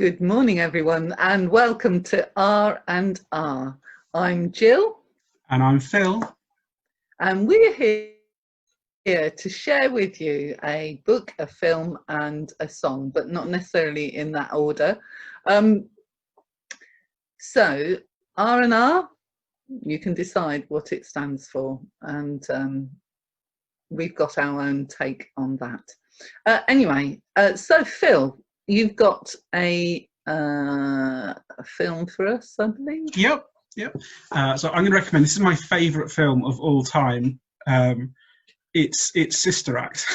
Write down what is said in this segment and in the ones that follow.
Good morning, everyone, and welcome to R&R. I'm Gill, And I'm Phil. and we're here to share with you a book, a film, and a song, but not necessarily in that order. So R&R, you can decide what it stands for, and we've got our own take on that. Anyway, so Phil, you've got a film for us, I believe. Yep. So I'm going to recommend. This is my favourite film of all time. It's Sister Act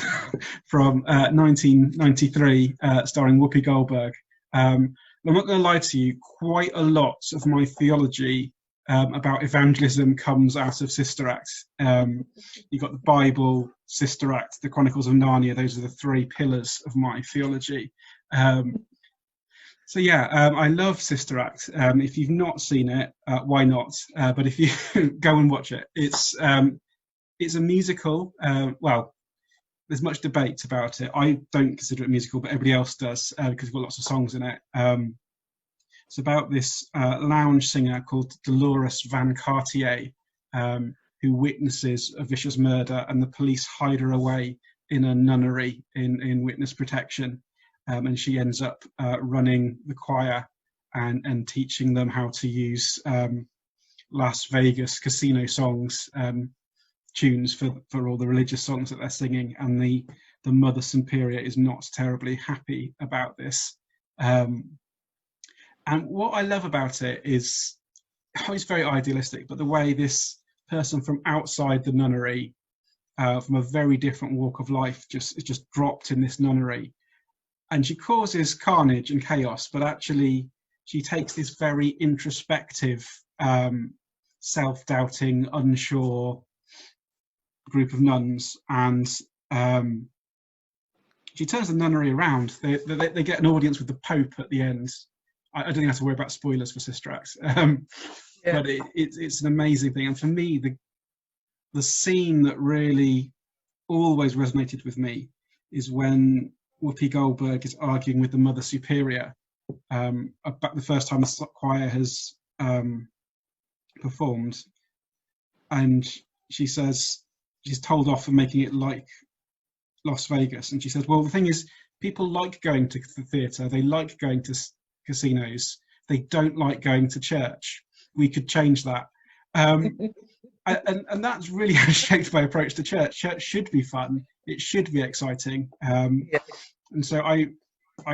from 1993, starring Whoopi Goldberg. I'm not going to lie to you. Quite a lot of my theology about evangelism comes out of Sister Act. You've got the Bible, Sister Act, the Chronicles of Narnia. Those are the three pillars of my theology. So yeah, I love Sister Act. If you've not seen it, why not? But if you go and watch it, it's a musical. Well, there's much debate about it. I don't consider it a musical, but everybody else does because it's got lots of songs in it. It's about this lounge singer called Dolores Van Cartier, who witnesses a vicious murder, and the police hide her away in a nunnery in witness protection. And she ends up running the choir and teaching them how to use Las Vegas casino songs, tunes for all the religious songs that they're singing. And the Mother Superior is not terribly happy about this. And what I love about it is, it's very idealistic, but the way this person from outside the nunnery, from a very different walk of life, is just dropped in this nunnery. And she causes carnage and chaos, but actually she takes this very introspective, self-doubting, unsure group of nuns, and she turns the nunnery around. They get an audience with the Pope at the end. I don't think I have to worry about spoilers for Sister Act, but it's an amazing thing. And for me, the scene that really always resonated with me is when Whoopi Goldberg is arguing with the Mother Superior about the first time the choir has performed, and she says she's told off for making it like Las Vegas, and she says, well, the thing is, people like going to the theatre, they like going to casinos, they don't like going to church. We could change that. And that's really how shaped my approach to church. Church should be fun, it should be exciting. And so I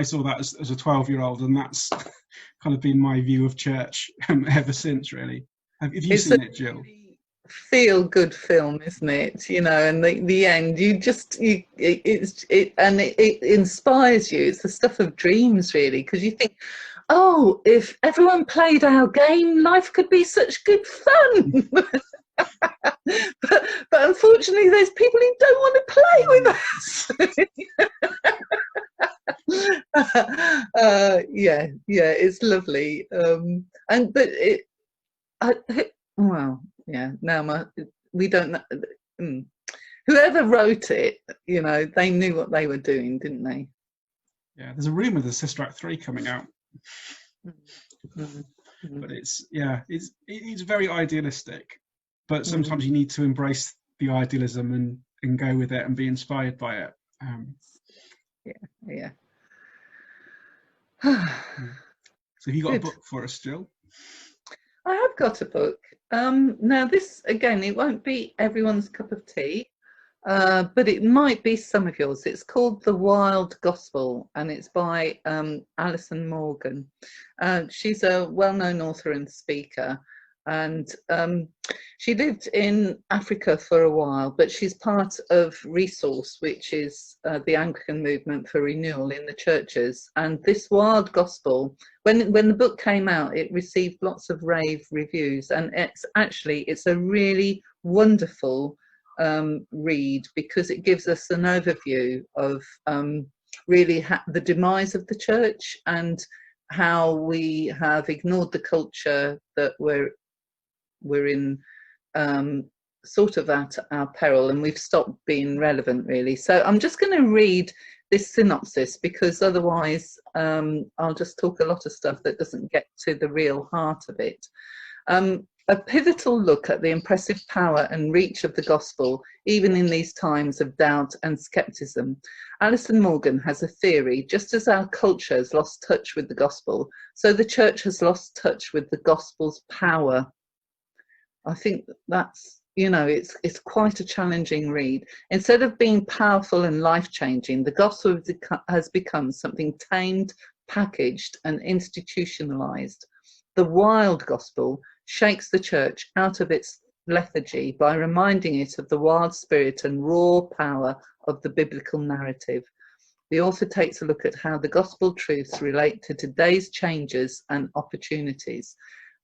saw that as a 12-year-old, and that's kind of been my view of church ever since, really. Have you seen it, Gill? Feel good film, isn't it? You know, and the end, it inspires you. It's the stuff of dreams, really, because you think, oh, if everyone played our game, life could be such good fun. but unfortunately, there's people who don't want to play with us. Yeah, it's lovely. We don't know. Whoever wrote it, you know, they knew what they were doing, didn't they? Yeah, there's a rumour there's Sister Act 3 coming out. But it's very idealistic, but sometimes you need to embrace the idealism and go with it and be inspired by it. So have you got a book for us, Jill? I have got a book. Now this, again, it won't be everyone's cup of tea, but it might be some of yours. It's called The Wild Gospel, and it's by Alison Morgan. She's a well-known author and speaker, and she lived in Africa for a while, but she's part of Resource, which is the Anglican movement for renewal in the churches. And this Wild Gospel, when the book came out, it received lots of rave reviews, and it's a really wonderful read, because it gives us an overview of really the demise of the church and how we have ignored the culture that we're in, sort of at our peril, and we've stopped being relevant, really. So I'm just going to read this synopsis, because otherwise I'll just talk a lot of stuff that doesn't get to the real heart of it. A pivotal look at the impressive power and reach of the gospel, even in these times of doubt and skepticism. Alison Morgan has a theory: just as our culture has lost touch with the gospel, so the church has lost touch with the gospel's power. I think that's, it's quite a challenging read. Instead of being powerful and life-changing, the gospel has become something tamed, packaged, and institutionalized. The wild gospel shakes the church out of its lethargy by reminding it of the wild spirit and raw power of the biblical narrative. The author takes a look at how the gospel truths relate to today's changes and opportunities.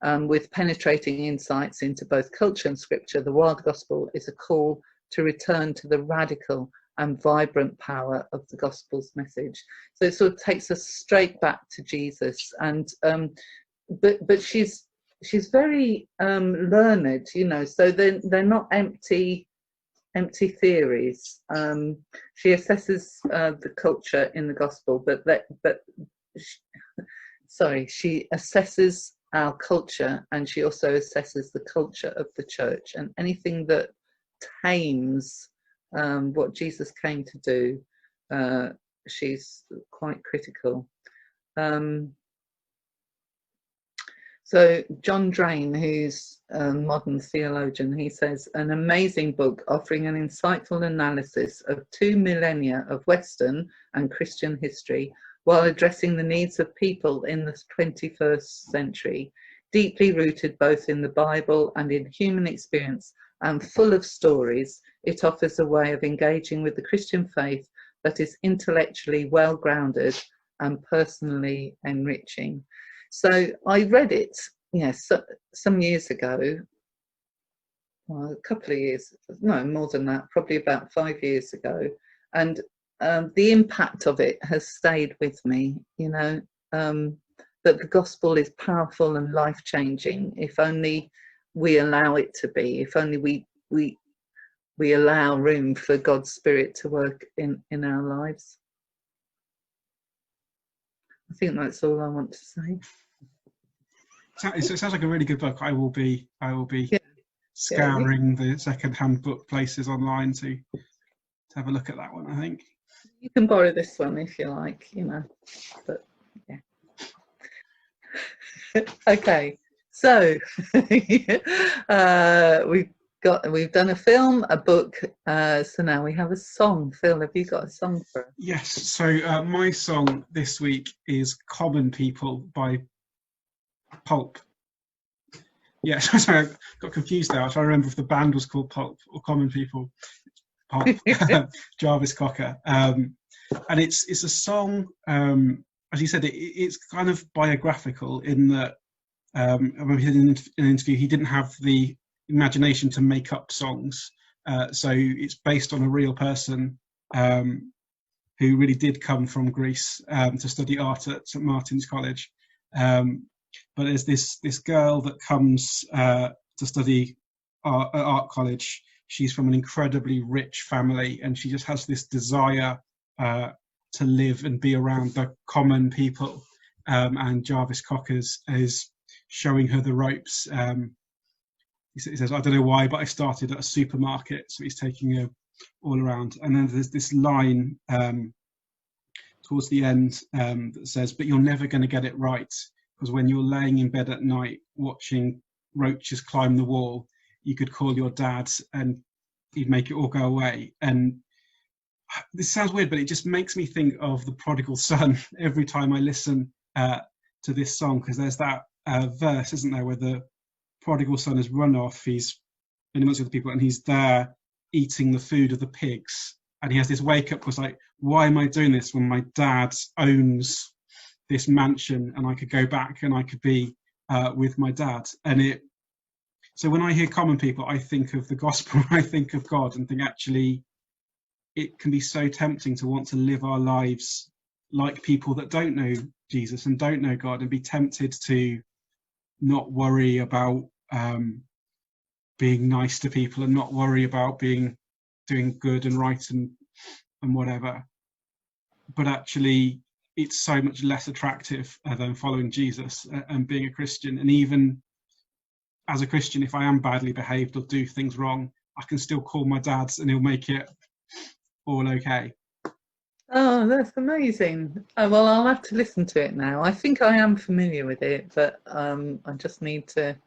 With penetrating insights into both culture and scripture, the wild gospel is a call to return to the radical and vibrant power of the gospel's message. So it sort of takes us straight back to Jesus, and but she's very learned, so they're not empty theories. She assesses the culture in the gospel, she assesses our culture, and she also assesses the culture of the church, and anything that tames what Jesus came to do, she's quite critical. So John Drain, who's a modern theologian, he says, an amazing book offering an insightful analysis of 2 millennia of Western and Christian history while addressing the needs of people in the 21st century, deeply rooted both in the Bible and in human experience and full of stories. It offers a way of engaging with the Christian faith that is intellectually well-grounded and personally enriching. So I read it, some years ago, well, a couple of years, no, more than that, probably about 5 years ago. And the impact of it has stayed with me, that the gospel is powerful and life-changing if only we allow it to be, if only we allow room for God's Spirit to work in our lives. I think that's all I want to say. It sounds like a really good book. I will be scouring the second-hand book places online to have a look at that one, I think. You can borrow this one if you like, but yeah. Okay, so we've done a film, a book, so now we have a song. Phil, have you got a song for us? Yes, so my song this week is Common People by Pulp. Yeah, sorry, I got confused there. I was trying to remember if the band was called Pulp or Common People. Pulp, Jarvis Cocker. And it's a song, as you said, it's kind of biographical in that when he did in an interview, he didn't have the imagination to make up songs. So it's based on a real person who really did come from Greece to study art at St Martin's College. But there's this girl that comes to study art at art college. She's from an incredibly rich family, and she just has this desire to live and be around the common people. And Jarvis Cocker is showing her the ropes. He says, I don't know why, but I started at a supermarket. So he's taking her all around. And then there's this line towards the end that says, but you're never going to get it right, because when you're laying in bed at night watching roaches climb the wall, you could call your dad and he'd make it all go away. And this sounds weird, but it just makes me think of the prodigal son every time I listen to this song, because there's that verse, isn't there, where the prodigal son has run off, he's in amongst other people, and he's there eating the food of the pigs. And he has this wake up, was like, why am I doing this when my dad owns this mansion and I could go back and I could be with my dad? And so when I hear common people, I think of the gospel, I think of God, and think actually it can be so tempting to want to live our lives like people that don't know Jesus and don't know God, and be tempted to not worry about being nice to people and not worry about doing good and right and whatever. but actually it's so much less attractive than following Jesus and being a Christian. And even as a Christian, if I am badly behaved or do things wrong, I can still call my dad and he'll make it all okay. Oh, that's amazing. Oh, well, I'll have to listen to it now. I think I am familiar with it, but I just need to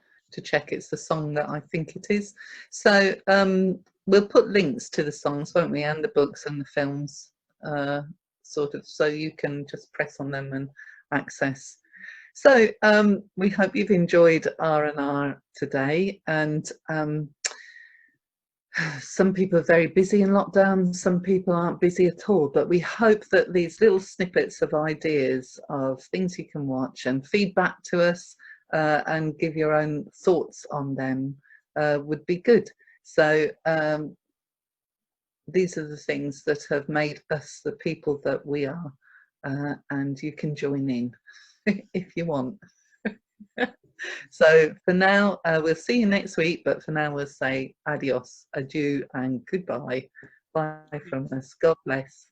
check it's the song that I think it is. So we'll put links to the songs, won't we, and the books and the films, sort of, so you can just press on them and access. So we hope you've enjoyed R&R today, and some people are very busy in lockdown, some people aren't busy at all, but we hope that these little snippets of ideas of things you can watch and feedback to us and give your own thoughts on them would be good. So these are the things that have made us the people that we are, and you can join in if you want. So for now, we'll see you next week, but for now we'll say adios, adieu, and goodbye. Bye from us. God bless.